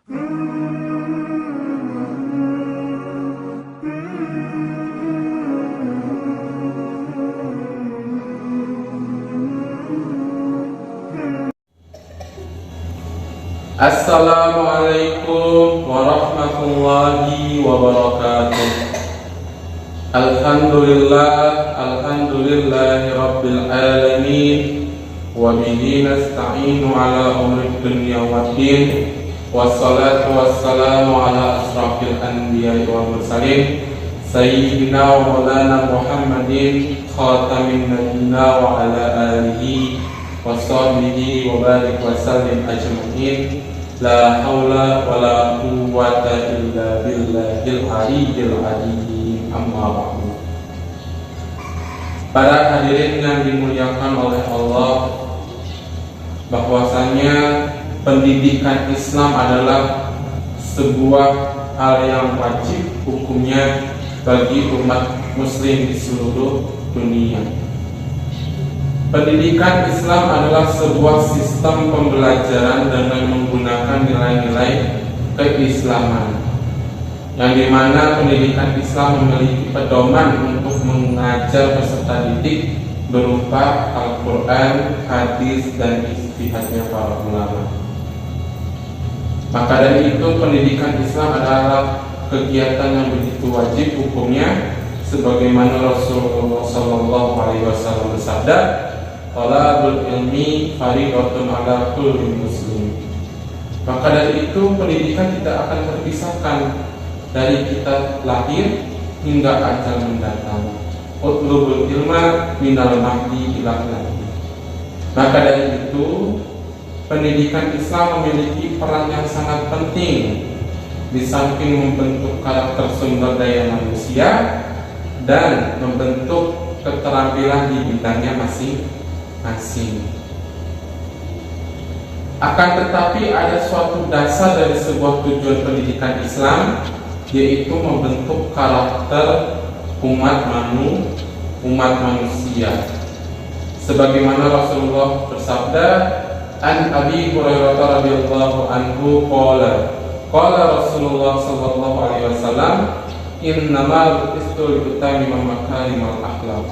Assalamualaikum warahmatullahi wabarakatuh. Alhamdulillahi rabbil alamin. Wa bihi nasta'inu ala umri dunya waddin. Wassalatu wassalamu ala asrafil anbiya'i wal mursalin Sayyidina wa maulana Muhammadin khatamin nabiyina wa ala alihi wa sahbihi wa barik wa sallim ajma'in. La haula wa la quwwata illa billahil aliyyil azim. Amma ba'du. Para hadirin yang dimuliakan oleh Allah, bahwasanya pendidikan Islam adalah sebuah hal yang wajib hukumnya bagi umat muslim di seluruh dunia. Pendidikan Islam adalah sebuah sistem pembelajaran dengan menggunakan nilai-nilai keislaman, yang dimana pendidikan Islam memiliki pedoman untuk mengajar peserta didik berupa Al-Quran, hadis, dan ijtihadnya para ulama. Maka dari itu pendidikan Islam adalah kegiatan yang begitu wajib hukumnya, sebagaimana Rasulullah SAW bersabda, "Talabul ilmi fardhatun 'ala kulli muslim." Maka dari itu pendidikan tidak akan terpisahkan dari kita lahir hingga ajal mendatang. Utlubul ilma minal mahdi ila lahdi. Maka dari itu pendidikan Islam memiliki peran yang sangat penting, di samping membentuk karakter sumber daya manusia dan membentuk keterampilan di bidangnya masing-masing. Akan tetapi ada suatu dasar dari sebuah tujuan pendidikan Islam, yaitu membentuk karakter umat manusia. Sebagaimana Rasulullah bersabda, "An Abi Hurairah radhiyallahu anhu qala Rasulullah sallallahu alaihi wasallam, innamal bu'istu liutammima makarimal akhlaq."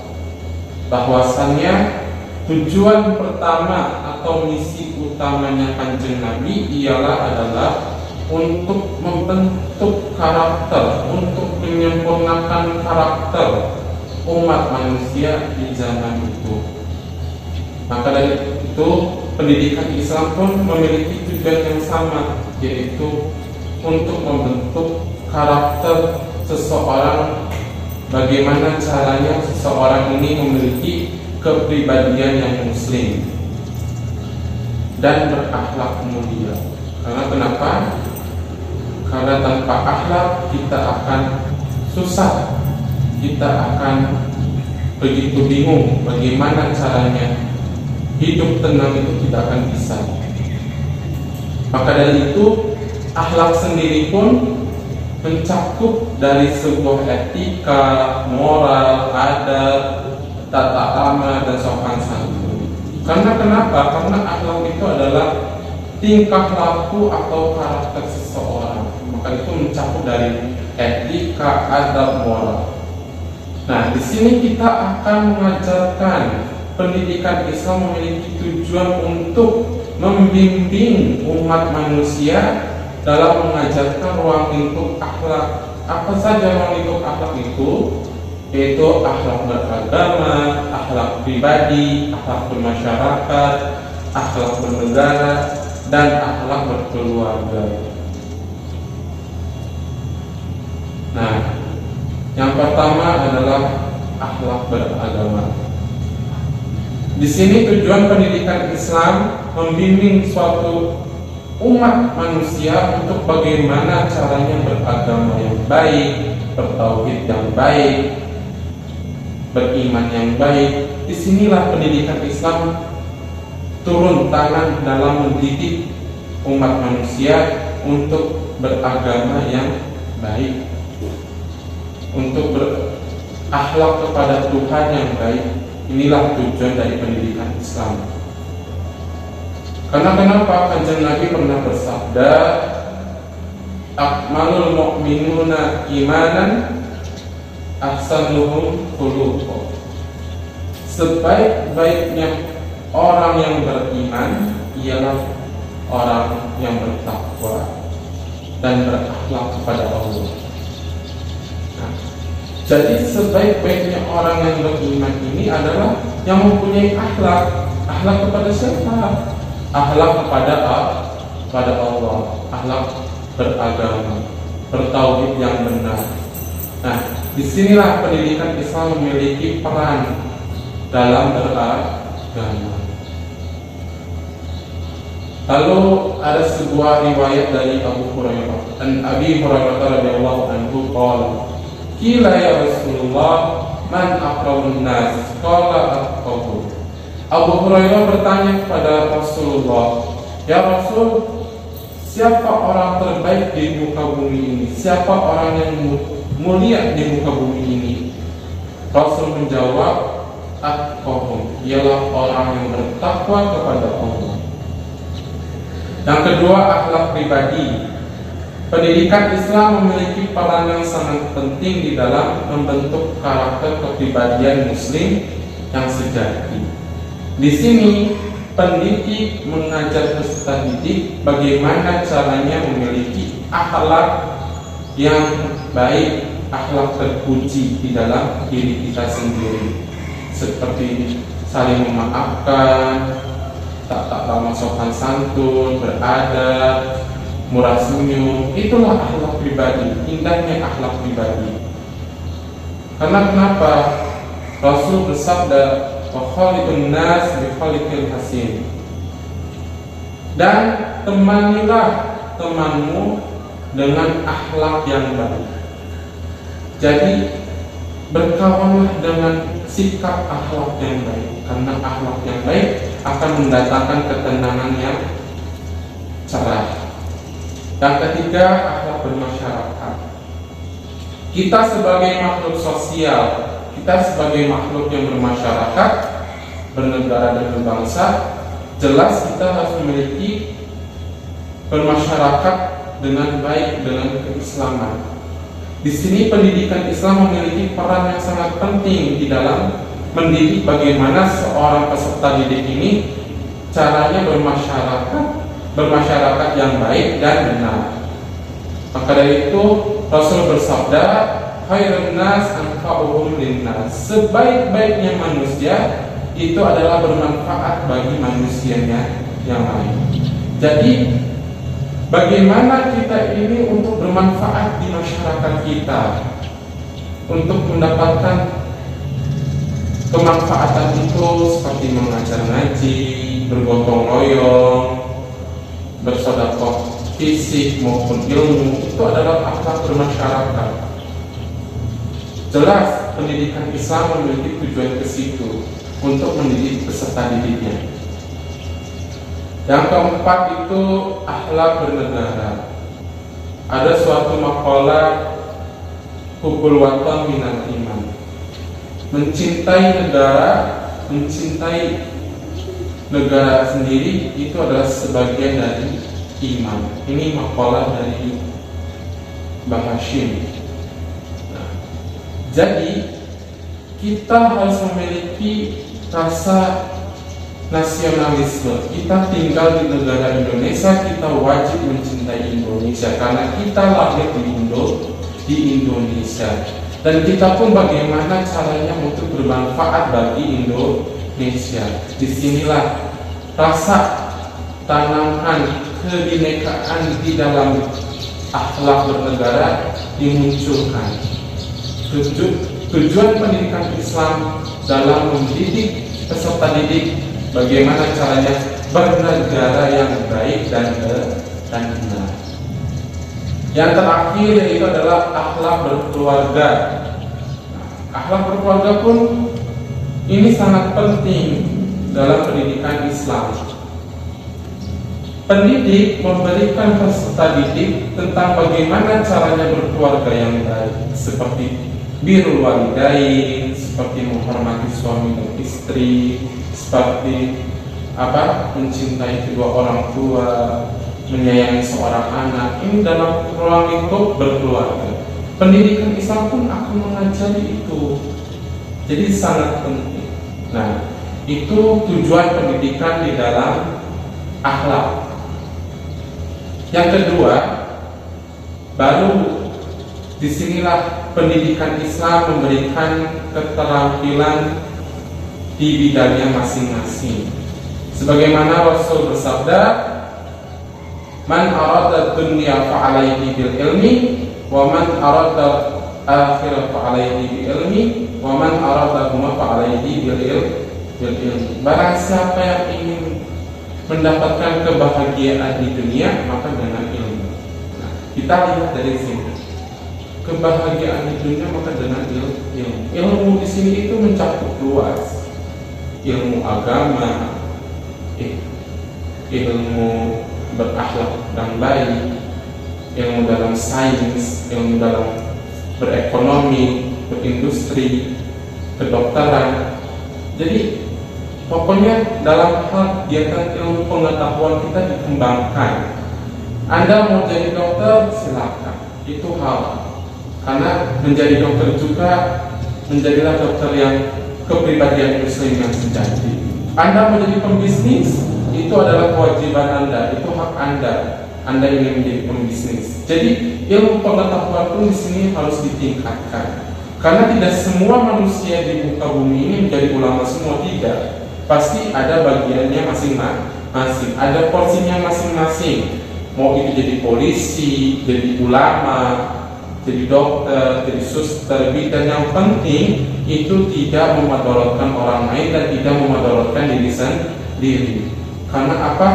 Bahwasannya tujuan pertama atau misi utamanya Kanjeng Nabi adalah untuk membentuk karakter, untuk menyempurnakan karakter umat manusia di zaman itu. Maka dari itu pendidikan Islam pun memiliki tujuan yang sama, yaitu untuk membentuk karakter seseorang, bagaimana caranya seseorang ini memiliki kepribadian yang muslim dan berakhlak mulia. Karena kenapa? Karena tanpa akhlak kita akan susah, kita akan begitu bingung bagaimana caranya hidup tenang, itu tidak akan bisa. Maka dari itu akhlak sendiri pun mencakup dari sebuah etika, moral, adat, tata krama, dan sopan santun. Karena kenapa? Karena akhlak itu adalah tingkah laku atau karakter seseorang. Maka itu mencakup dari etika, adab, moral. Nah, di sini kita akan mengajarkan pendidikan Islam memiliki tujuan untuk membimbing umat manusia dalam mengajarkan ruang lingkup akhlak. Apa saja ruang lingkup akhlak itu? Yaitu akhlak beragama, akhlak pribadi, akhlak bermasyarakat, akhlak bernegara, dan akhlak berkeluarga. Nah, yang pertama adalah akhlak beragama. Di sini tujuan pendidikan Islam membimbing suatu umat manusia untuk bagaimana caranya beragama yang baik, bertauhid yang baik, beriman yang baik. Disinilah pendidikan Islam turun tangan dalam mendidik umat manusia untuk beragama yang baik, untuk berakhlak kepada Tuhan yang baik. Inilah tujuan dari pendidikan Islam. Karena kenapa? Kanjeng Nabi pernah bersabda, akmalul mu'minuna imanan ahsanuhum khuluqa. Sebaik-baiknya orang yang beriman ialah orang yang bertakwa dan berakhlak kepada Allah. Nah, jadi sebaik-baiknya orang yang beriman ini adalah yang mempunyai akhlak. Akhlak kepada siapa? Akhlak kepada Allah, akhlak beragama, bertauhid yang benar. Nah, disinilah pendidikan Islam memiliki peran dalam beragama. Lalu ada sebuah riwayat dari Abu Hurairah. An Abi Hurairah radhiyallahu anhu qala, "Qila ya Rasulullah, man aqramun nas?" Qala atqahu. Abu Hurairah bertanya kepada Rasulullah, "Ya Rasul, siapa orang terbaik di muka bumi ini? Siapa orang yang mulia di muka bumi ini?" Rasul menjawab, "Atqahum," ialah orang yang bertakwa kepada Allah. Yang kedua, akhlak pribadi. Pendidikan Islam memiliki peran yang sangat penting di dalam membentuk karakter kepribadian Muslim yang sejati. Di sini pendidik mengajar peserta didik bagaimana caranya memiliki akhlak yang baik, akhlak terpuji di dalam diri kita sendiri, seperti saling memaafkan, tak ramah sopan santun, beradab, murah senyum. Itulah akhlak pribadi, indahnya akhlak pribadi. Karena kenapa? Rasul bersabda, "Wa khaliqun nas bi khaliqil hasin." Dan temanilah temanmu dengan akhlak yang baik. Jadi berkawanlah dengan sikap akhlak yang baik, karena akhlak yang baik akan mendatangkan ketenangan yang cerah. Yang ketiga, akhlak bermasyarakat. Kita sebagai makhluk sosial, kita sebagai makhluk yang bermasyarakat, bernegara dan berbangsa, jelas kita harus memiliki bermasyarakat dengan baik, dengan keislaman. Di sini pendidikan Islam memiliki peran yang sangat penting di dalam mendidik bagaimana seorang peserta didik ini caranya bermasyarakat yang baik dan benar. Maka dari itu Rasul bersabda, "Khairun nas anfa'uhum linnas." Sebaik-baiknya manusia itu adalah bermanfaat bagi manusianya yang lain. Jadi bagaimana kita ini untuk bermanfaat di masyarakat kita, untuk mendapatkan kemanfaatan itu seperti mengajar ngaji, bergotong royong, bersedekah fisik maupun ilmu, itu adalah akhlak bermasyarakat. Jelas pendidikan Islam memiliki tujuan ke situ, untuk mendidik peserta didiknya. Yang keempat itu akhlak bernegara. Ada suatu makalah, hubbul watan minal iman. Mencintai negara sendiri itu adalah sebagian dari iman. Ini makalah dari Mbah Hashim. Nah, jadi kita harus memiliki rasa nasionalisme. Kita tinggal di negara Indonesia, kita wajib mencintai Indonesia karena kita lahir di Indonesia. Dan kita pun bagaimana caranya untuk bermanfaat bagi Indonesia. Disinilah rasa tanaman kebinekaan di dalam akhlak bernegara dimunculkan. Tujuan pendidikan Islam dalam mendidik peserta didik bagaimana caranya bernegara yang baik dan benar. Yang terakhir yaitu adalah akhlak berkeluarga. Akhlak berkeluarga pun ini sangat penting dalam pendidikan Islam. Pendidik memberikan peserta didik tentang bagaimana caranya berkeluarga yang baik, seperti birrul walidain, seperti menghormati suami dan istri, seperti mencintai kedua orang tua, menyayangi seorang anak, ini dalam ruang lingkup berkeluarga. Pendidikan Islam pun akan mengajari itu, jadi sangat penting. Nah, itu tujuan pendidikan di dalam akhlak. Yang kedua, baru disinilah pendidikan Islam memberikan keterampilan di bidangnya masing-masing. Sebagaimana Rasul bersabda, "Man arada dunya fa'alaihi bil ilmi, wa man arada akhirah fa'alaihi bil ilmi, wa man arada huma fa'alaihi bil ilmi." Barang siapa yang ingin mendapatkan kebahagiaan di dunia, maka dengan ilmu. Nah, kita lihat dari sini. Kebahagiaan di dunia maka dengan ilmu. Ilmu di sini itu mencakup luas. Ilmu agama, ilmu berakhlak dan baik, ilmu dalam sains, ilmu dalam berekonomi, berindustri, kedokteran. Jadi pokoknya dalam hal kegiatan ilmu pengetahuan kita dikembangkan. Anda mau jadi dokter, silakan, itu halal. Karena menjadi dokter juga, menjadilah dokter yang kepribadian muslim yang sejati. Anda menjadi pembisnis, itu adalah kewajiban Anda, itu hak Anda. Anda ingin menjadi pembisnis. Jadi ilmu pengetahuan pun di sini harus ditingkatkan. Karena tidak semua manusia di muka bumi ini menjadi ulama semua, tidak. Pasti ada bagiannya masing-masing, ada porsinya masing-masing. Mau itu jadi polisi, jadi ulama, jadi dokter, jadi suster, dan yang penting itu tidak memudaratkan orang lain dan tidak memudaratkan diri sendiri. Karena apa?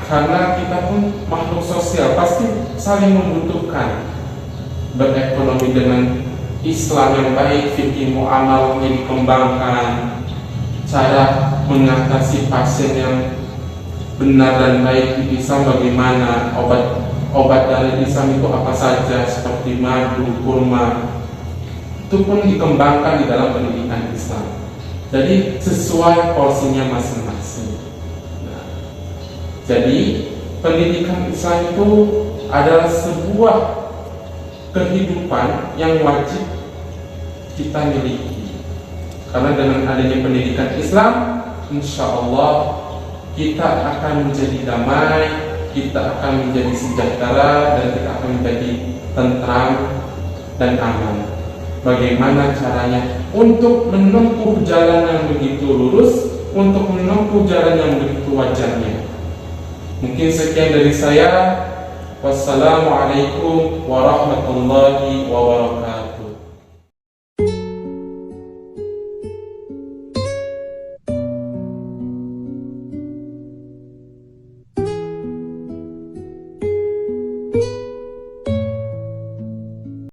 Karena kita pun makhluk sosial, pasti saling membutuhkan. Berekonomi dengan Islam yang baik, fikih muamalahnya dikembangkan, cara mengatasi pasien yang benar dan baik di Islam bagaimana, obat dari Islam itu apa saja, seperti madu, kurma, itu pun dikembangkan di dalam pendidikan Islam. Jadi sesuai porsinya masing-masing. Nah, jadi pendidikan Islam itu adalah sebuah kehidupan yang wajib kita miliki. Karena dengan adanya pendidikan Islam, insya Allah kita akan menjadi damai, kita akan menjadi sejahtera, dan kita akan menjadi tentram dan aman. Bagaimana caranya? Untuk menempuh jalan yang begitu lurus, untuk menempuh jalan yang begitu wajarnya. Mungkin sekian dari saya. Wassalamualaikum warahmatullahi wabarakatuh.